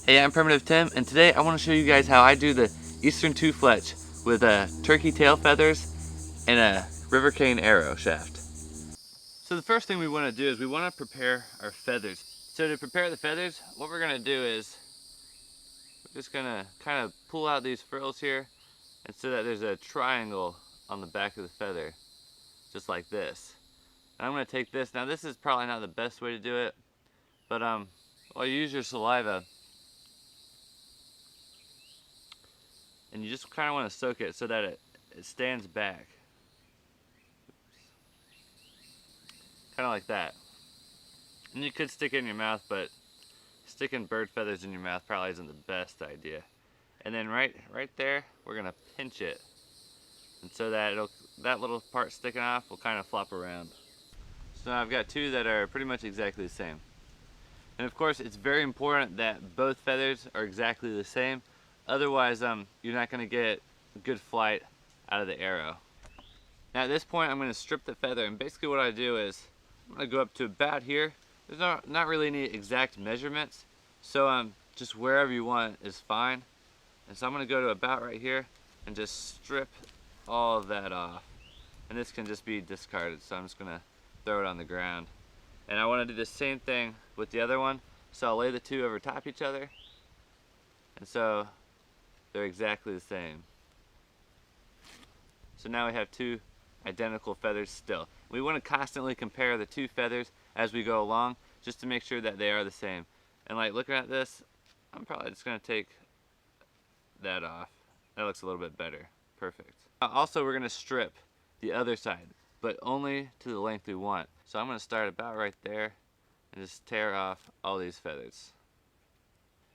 Hey, I'm Primitive Tim, and today I want to show you guys how I do the Eastern Two-fletch with turkey tail feathers and a river cane arrow shaft. So the first thing we want to do is we want to prepare our feathers. So to prepare the feathers, what we're going to do is we're just going to kind of pull out these frills here, and so that there's a triangle on the back of the feather, just like this. And I'm going to take this. Now this is probably not the best way to do it, but well, you use your saliva and you just kind of want to soak it so that it stands back. Kind of like that. And you could stick it in your mouth, but sticking bird feathers in your mouth probably isn't the best idea. And then right there, we're gonna pinch it, and so that that little part sticking off will kind of flop around. So now I've got two that are pretty much exactly the same. And of course, it's very important that both feathers are exactly the same. Otherwise, you're not gonna get good flight out of the arrow. Now at this point, I'm gonna strip the feather, and basically what I do is I'm gonna go up to about here. There's not really any exact measurements, so just wherever you want is fine. And so I'm gonna go to about right here and just strip all of that off. And this can just be discarded, so I'm just gonna throw it on the ground. And I wanna do the same thing with the other one, so I'll lay the two over top each other, and so they're exactly the same. So now we have two identical feathers still. We want to constantly compare the two feathers as we go along, just to make sure that they are the same. And like looking at this, I'm probably just going to take that off. That looks a little bit better. Perfect. Also, we're going to strip the other side, but only to the length we want. So I'm going to start about right there and just tear off all these feathers.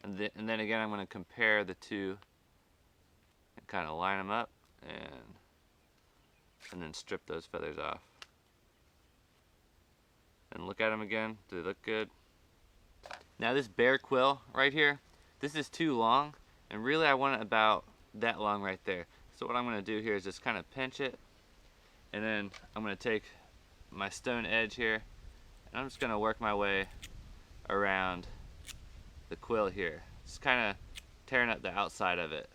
And then again, I'm going to compare the two and kind of line them up and then strip those feathers off. And look at them again. Do they look good? Now this bear quill right here, this is too long, and really I want it about that long right there. So what I'm going to do here is just kind of pinch it, and then I'm going to take my stone edge here, and I'm just going to work my way around the quill here. Just kind of tearing up the outside of it.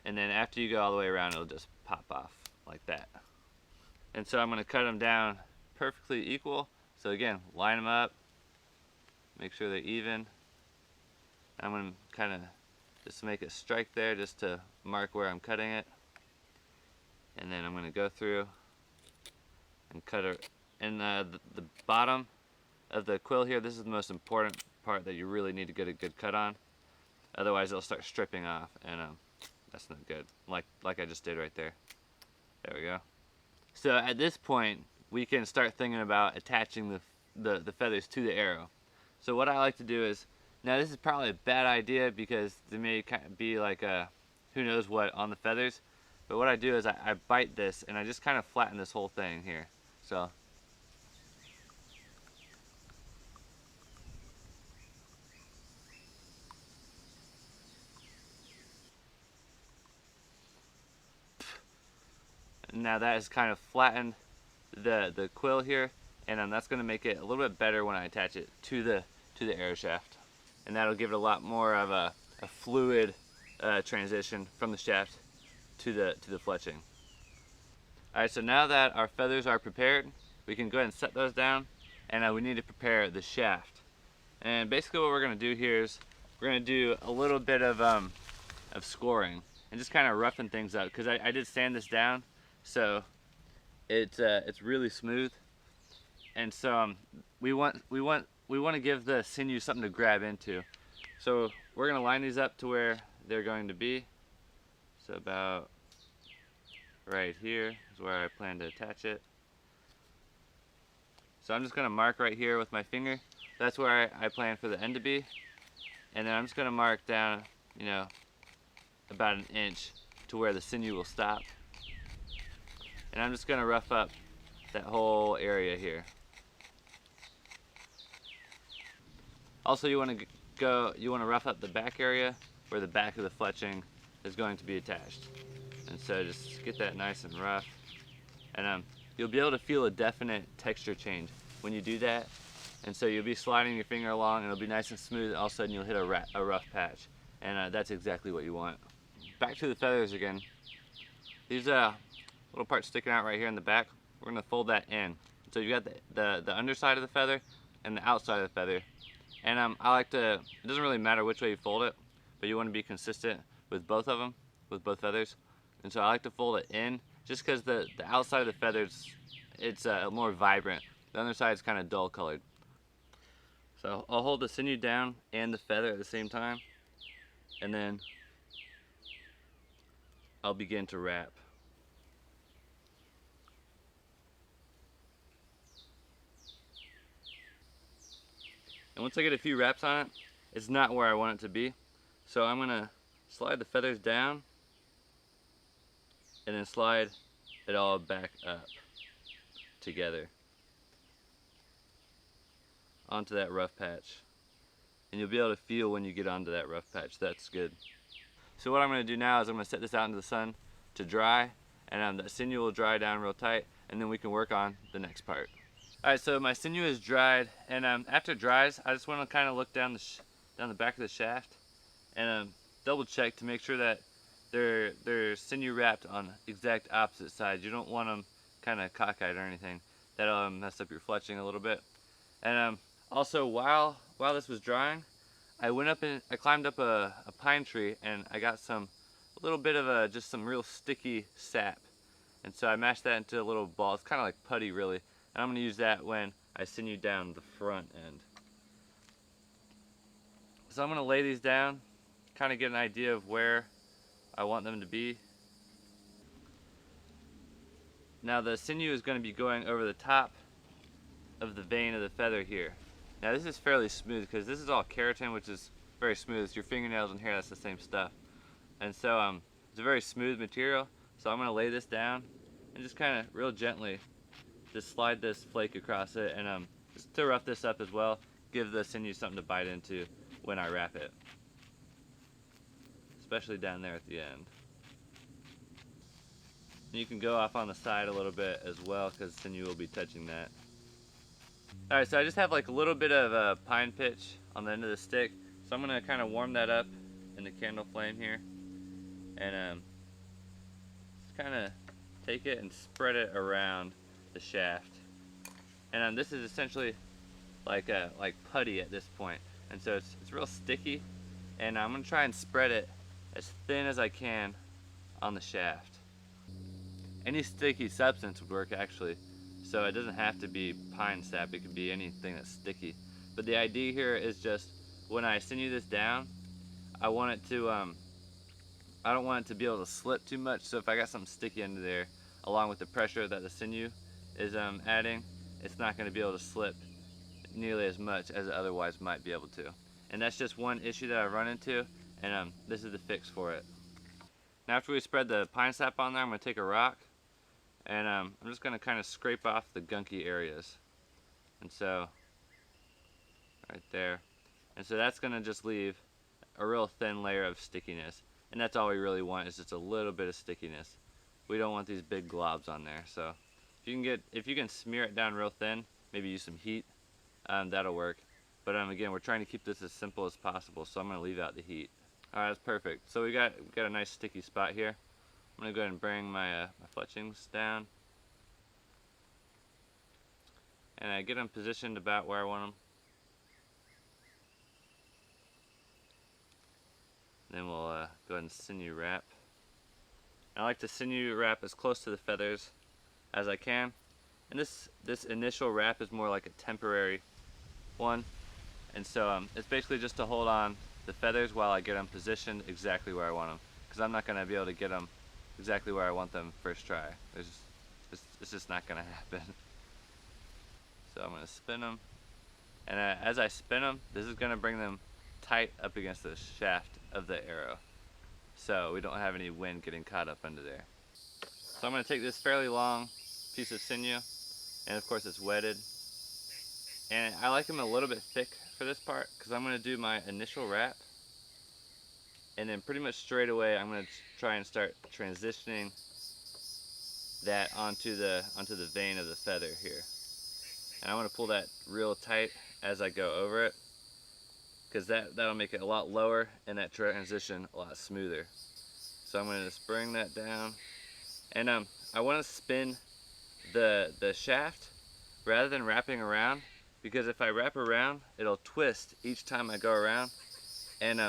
And then after you go all the way around, it'll just pop off like that. And so I'm going to cut them down perfectly equal. So again, line them up, make sure they're even. I'm going to kind of just make a strike there just to mark where I'm cutting it. And then I'm going to go through and cut it. And the bottom of the quill here, this is the most important part that you really need to get a good cut on. Otherwise it'll start stripping off, and that's not good, like I just did right there. There we go. So at this point, we can start thinking about attaching the feathers to the arrow. So what I like to do is, now this is probably a bad idea because there may kind of be like a who knows what on the feathers, but what I do is I bite this and I just kind of flatten this whole thing here. So now that has kind of flattened the quill here, and that's going to make it a little bit better when I attach it to the arrow shaft, and that'll give it a lot more of a fluid transition from the shaft to the fletching. Alright, so now that our feathers are prepared, we can go ahead and set those down, and we need to prepare the shaft. And basically what we're going to do here is we're going to do a little bit of scoring and just kind of roughen things up, because I did sand this down, so it's really smooth, and so we want to give the sinew something to grab into. So we're going to line these up to where they're going to be. So about right here is where I plan to attach it. So I'm just going to mark right here with my finger. That's where I plan for the end to be, and then I'm just going to mark down, you know, about an inch to where the sinew will stop. And I'm just going to rough up that whole area here. Also, you want to rough up the back area where the back of the fletching is going to be attached. And so just get that nice and rough. And you'll be able to feel a definite texture change when you do that. And so you'll be sliding your finger along and it'll be nice and smooth, and all of a sudden you'll hit a rough patch. And that's exactly what you want. Back to the feathers again. These little parts sticking out right here in the back, we're going to fold that in. So you got the underside of the feather and the outside of the feather. And I like to, it doesn't really matter which way you fold it, but you want to be consistent with both of them, with both feathers. And so I like to fold it in, just because the outside of the feathers, it's more vibrant. The underside is kind of dull colored. So I'll hold the sinew down and the feather at the same time, and then I'll begin to wrap. And once I get a few wraps on it, it's not where I want it to be. So I'm gonna slide the feathers down and then slide it all back up together onto that rough patch. And you'll be able to feel when you get onto that rough patch. That's good. So what I'm gonna do now is I'm gonna set this out into the sun to dry, and the sinew will dry down real tight, and then we can work on the next part. Alright, so my sinew is dried, and after it dries, I just want to kind of look down the back of the shaft and double check to make sure that they're sinew wrapped on exact opposite sides. You don't want them kind of cockeyed or anything. That'll mess up your fletching a little bit. And also, while this was drying, I went up and I climbed up a pine tree, and I got a little bit of just some real sticky sap. And so I mashed that into a little ball. It's kind of like putty, really. And I'm going to use that when I sinew down the front end. So I'm going to lay these down, kind of get an idea of where I want them to be. Now the sinew is going to be going over the top of the vein of the feather here. Now this is fairly smooth because this is all keratin, which is very smooth. It's your fingernails and hair, that's the same stuff. And so it's a very smooth material. So I'm going to lay this down and just kind of real gently just slide this flake across it, and just to rough this up as well, give the sinew something to bite into when I wrap it, especially down there at the end. And you can go off on the side a little bit as well, because sinew will be touching that. Alright, so I just have like a little bit of pine pitch on the end of the stick, so I'm going to kind of warm that up in the candle flame here, and just kind of take it and spread it around the shaft. And this is essentially like putty at this point, and so it's real sticky, and I'm going to try and spread it as thin as I can on the shaft. Any sticky substance would work, actually, so it doesn't have to be pine sap, it could be anything that's sticky. But the idea here is just when I sinew this down, I want it to I don't want it to be able to slip too much, so if I got something sticky under there, along with the pressure that the sinew is adding, it's not going to be able to slip nearly as much as it otherwise might be able to. And that's just one issue that I've run into, and this is the fix for it. Now after we spread the pine sap on there, I'm going to take a rock, and I'm just going to kind of scrape off the gunky areas. And so, right there. And so that's going to just leave a real thin layer of stickiness. And that's all we really want, is just a little bit of stickiness. We don't want these big globs on there. So if you can smear it down real thin, maybe use some heat, that'll work. But again, we're trying to keep this as simple as possible, so I'm going to leave out the heat. Alright, that's perfect. So we got a nice sticky spot here. I'm going to go ahead and bring my fletchings down, and I get them positioned about where I want them. Then we'll go ahead and sinew wrap. I like to sinew wrap as close to the feathers as I can. And this initial wrap is more like a temporary one. And so it's basically just to hold on the feathers while I get them positioned exactly where I want them. Because I'm not going to be able to get them exactly where I want them first try. It's just not going to happen. So I'm going to spin them. And as I spin them, this is going to bring them tight up against the shaft of the arrow, so we don't have any wind getting caught up under there. So I'm going to take this fairly long piece of sinew, and of course it's wetted, and I like them a little bit thick for this part because I'm going to do my initial wrap, and then pretty much straight away I'm going to try and start transitioning that onto the vein of the feather here. and I want to pull that real tight as I go over it, because that'll make it a lot lower and that transition a lot smoother. So I'm going to just bring that down, and I want to spin the shaft rather than wrapping around, because if I wrap around, it'll twist each time I go around, and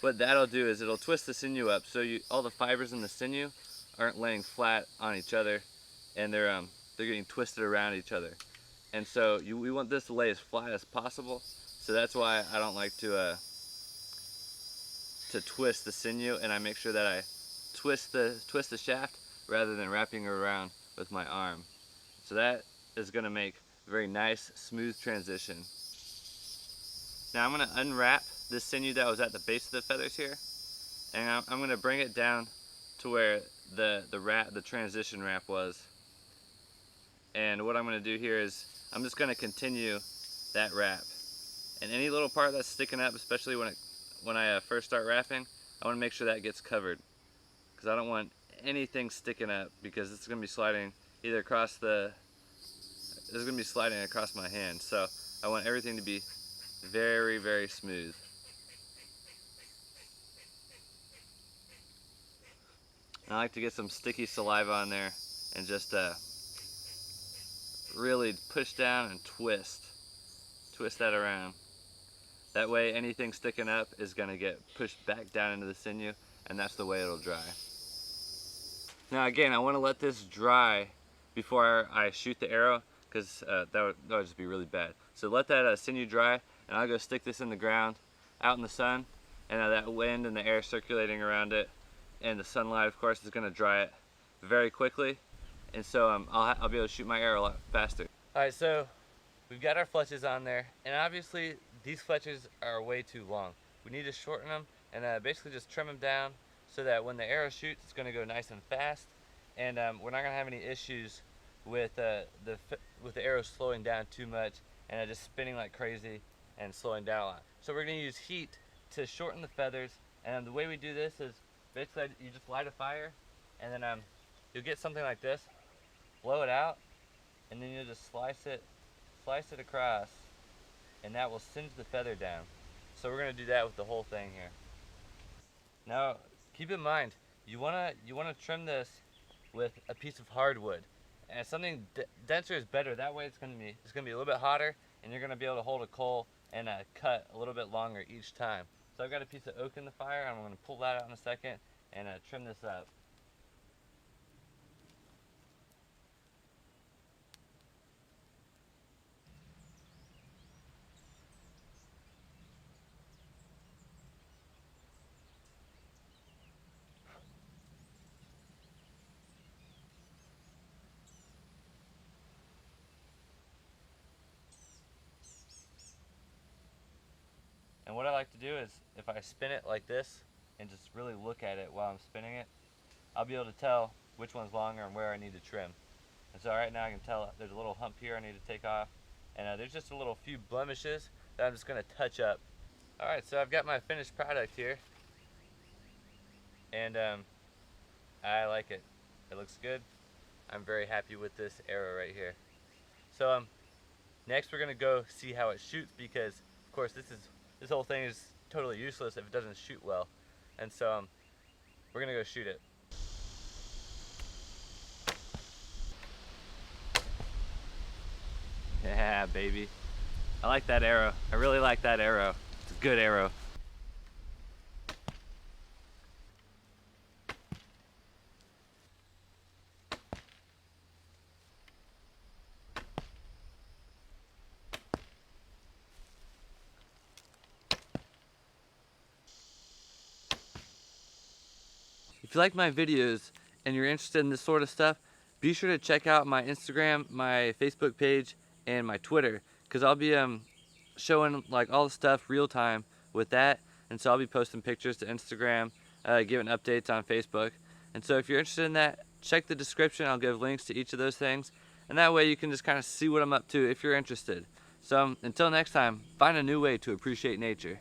what that'll do is it'll twist the sinew up, so all the fibers in the sinew aren't laying flat on each other, and they're getting twisted around each other. And so we want this to lay as flat as possible. So that's why I don't like to twist the sinew, and I make sure that I twist the shaft rather than wrapping it around with my arm. So that is going to make a very nice, smooth transition. Now I'm going to unwrap this sinew that was at the base of the feathers here, and I'm going to bring it down to where the transition wrap was. And what I'm going to do here is I'm just going to continue that wrap. And any little part that's sticking up, especially when I first start wrapping, I want to make sure that gets covered, because I don't want anything sticking up, because it's going to be sliding either across sliding across my hand. So I want everything to be very, very smooth. And I like to get some sticky saliva on there and just really push down and twist that around. That way anything sticking up is going to get pushed back down into the sinew, and that's the way it'll dry. Now again, I want to let this dry before I shoot the arrow, because that would just be really bad. So let that sinew dry, and I'll go stick this in the ground out in the sun, and that wind and the air circulating around it and the sunlight, of course, is going to dry it very quickly, and so I'll be able to shoot my arrow a lot faster. Alright, so we've got our fletches on there, and obviously these fletches are way too long. We need to shorten them and basically just trim them down so that when the arrow shoots, it's going to go nice and fast, and we're not going to have any issues with the arrow slowing down too much and just spinning like crazy and slowing down a lot. So we're going to use heat to shorten the feathers, and the way we do this is basically you just light a fire, and then you'll get something like this, blow it out, and then you'll just slice it across, and that will singe the feather down. So we're going to do that with the whole thing here. Now keep in mind, you want to trim this with a piece of hardwood, and something denser is better. That way it's going to be a little bit hotter, and you're going to be able to hold a coal and cut a little bit longer each time. So I've got a piece of oak in the fire. I'm going to pull that out in a second and trim this up. And what I like to do is, if I spin it like this and just really look at it while I'm spinning it, I'll be able to tell which one's longer and where I need to trim. And so right now I can tell there's a little hump here I need to take off, and there's just a few blemishes that I'm just going to touch up. Alright, so I've got my finished product here, and I like it. It looks good. I'm very happy with this arrow right here. So next we're going to go see how it shoots, because of course this whole thing is totally useless if it doesn't shoot well. And so we're going to go shoot it. Yeah, baby. I like that arrow. I really like that arrow. It's a good arrow. If you like my videos and you're interested in this sort of stuff, be sure to check out my Instagram, my Facebook page, and my Twitter, because I'll be showing like all the stuff real time with that. And so I'll be posting pictures to Instagram, giving updates on Facebook. And so if you're interested in that, check the description. I'll give links to each of those things, and that way you can just kind of see what I'm up to if you're interested. So until next time, find a new way to appreciate nature.